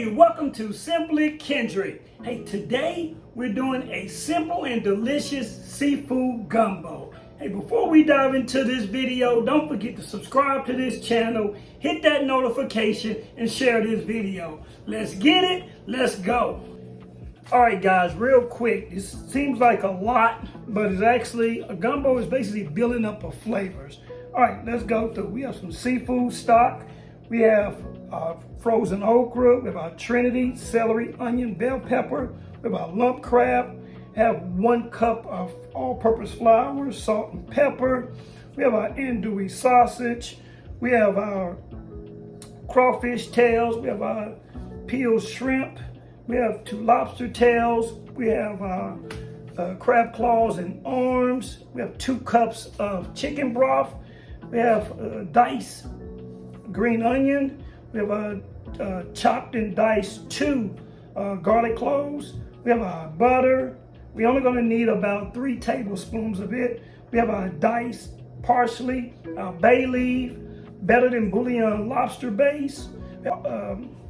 Hey, welcome to Simply Kendrick. Hey, today we're doing a simple and delicious seafood gumbo. Hey, before we dive into this video, don't forget to subscribe to this channel, hit that notification, and share this video. Let's get it, let's go. All right, guys, real quick, this seems like a lot, but it's actually, a gumbo is basically building up of flavors. All right, let's go through. We have some seafood stock. We have frozen okra, we have our Trinity, celery, onion, bell pepper, we have our lump crab, have 1 cup of all-purpose flour, salt and pepper. We have our andouille sausage. We have our crawfish tails. We have our peeled shrimp. We have 2 lobster tails. We have crab claws and arms. We have 2 cups of chicken broth. We have diced green onion. We have chopped and diced 2 garlic cloves. We have our butter. We're only going to need about 3 tablespoons of it. We have our diced parsley, our bay leaf, better than bouillon lobster base,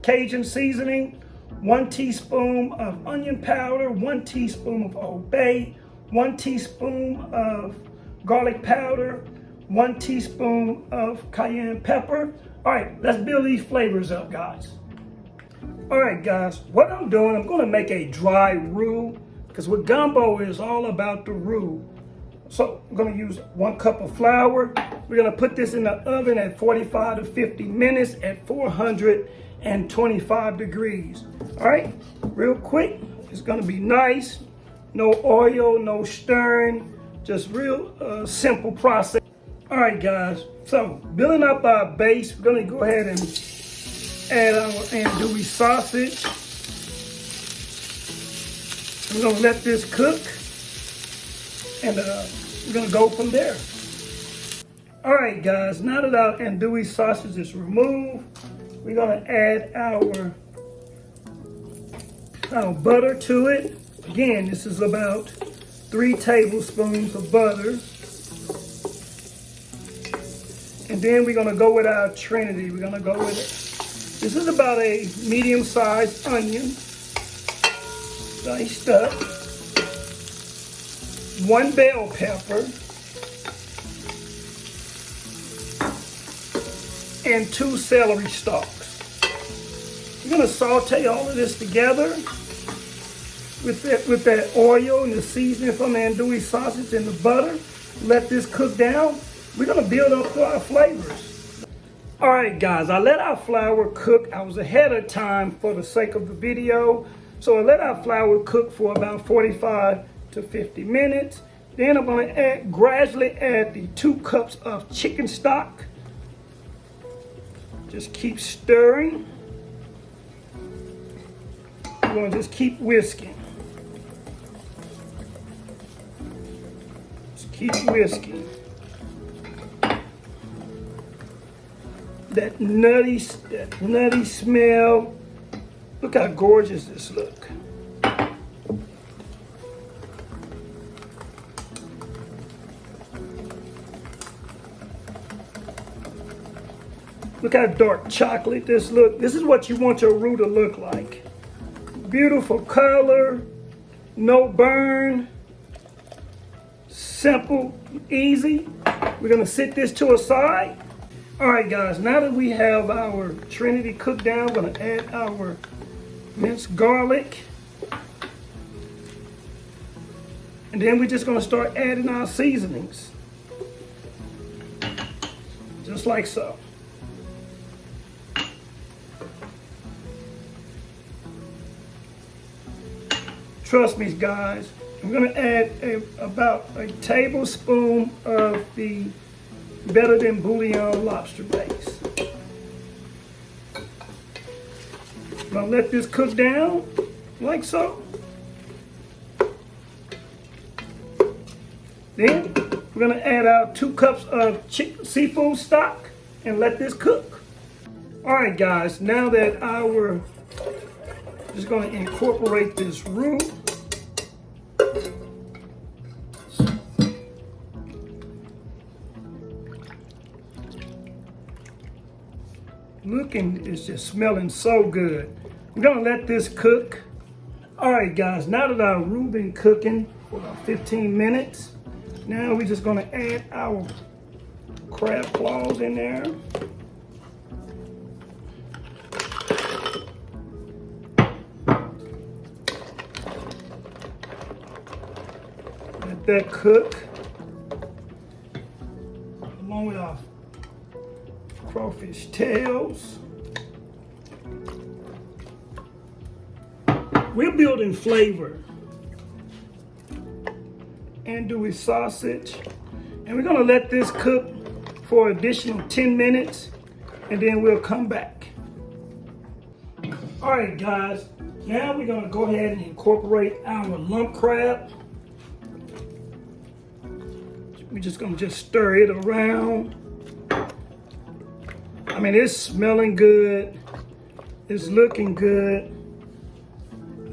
Cajun seasoning, 1 teaspoon of onion powder, 1 teaspoon of Old Bay, 1 teaspoon of garlic powder, 1 teaspoon of cayenne pepper. All right, let's build these flavors up, guys. All right, guys, what I'm doing, I'm gonna make a dry roux, because what gumbo is all about the roux. So I'm gonna use 1 cup of flour. We're gonna put this in the oven at 45 to 50 minutes at 425 degrees. All right, real quick, it's gonna be nice. No oil, no stirring, just real simple process. All right, guys, so building up our base, we're gonna go ahead and add our andouille sausage. We're gonna let this cook, and we're gonna go from there. All right, guys, now that our andouille sausage is removed, we're gonna add our butter to it. Again, this is about 3 tablespoons of butter. And then we're gonna go with our Trinity. We're gonna go with it. This is about a medium-sized onion, diced up. 1 bell pepper. And 2 celery stalks. We're gonna saute all of this together with that oil and the seasoning from the andouille sausage and the butter. Let this cook down. We're gonna build up our flavors. All right, guys, I let our flour cook. I was ahead of time for the sake of the video. So I let our flour cook for about 45 to 50 minutes. Then I'm gonna gradually add the 2 cups of chicken stock. Just keep stirring. We're gonna just keep whisking. Just keep whisking. That nutty smell. Look how gorgeous this looks. Look how dark chocolate this looks. This is what you want your roux to look like. Beautiful color, no burn, simple, easy. We're gonna sit this to a side. All right, guys, now that we have our Trinity cooked down, we're gonna add our minced garlic. And then we're just gonna start adding our seasonings. Just like so. Trust me, guys, I'm gonna add about a tablespoon of the better than bouillon lobster base. I'm gonna let this cook down like so. Then we're gonna add our 2 cups of seafood stock and let this cook. All right, guys, now that just gonna incorporate this roux. Looking, it's just smelling so good. We're gonna let this cook. All right, guys, now that our roux been cooking for about 15 minutes, now we're just gonna add our crab claws in there. Let that cook, along with our crawfish tails. We're building flavor. Andouille sausage. And we're gonna let this cook for an additional 10 minutes and then we'll come back. All right, guys, now we're gonna go ahead and incorporate our lump crab. We're just gonna stir it around. I mean, it's smelling good. It's looking good.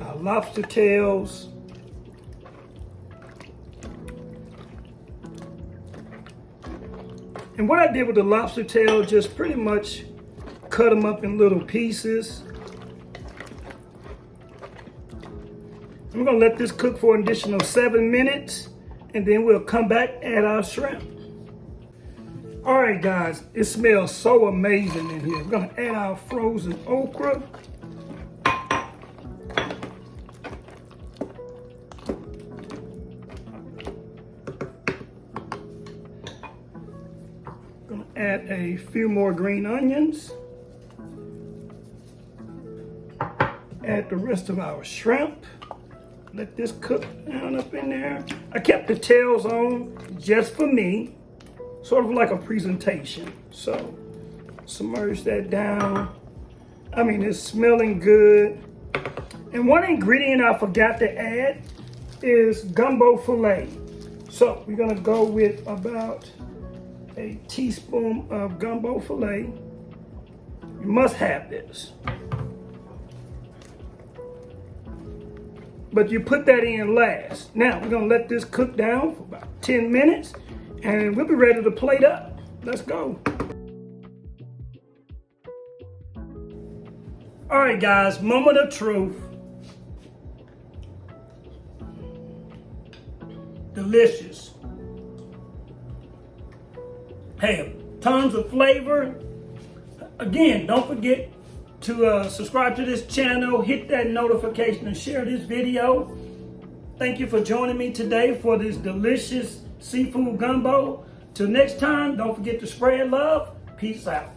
Our lobster tails. And what I did with the lobster tail, just pretty much cut them up in little pieces. I'm gonna let this cook for an additional 7 minutes and then we'll come back, add our shrimp. All right, guys, it smells so amazing in here. We're gonna add our frozen okra. Gonna add a few more green onions. Add the rest of our shrimp. Let this cook down up in there. I kept the tails on just for me, sort of like a presentation. So submerge that down. I mean, it's smelling good. And one ingredient I forgot to add is gumbo filet. So we're gonna go with about a teaspoon of gumbo filet. You must have this. But you put that in last. Now we're gonna let this cook down for about 10 minutes and we'll be ready to plate up. Let's go. All right, guys, moment of truth. Delicious. Hey, tons of flavor. Again, don't forget to subscribe to this channel, hit that notification and share this video. Thank you for joining me today for this delicious seafood gumbo. Till next time, don't forget to spread love. Peace out.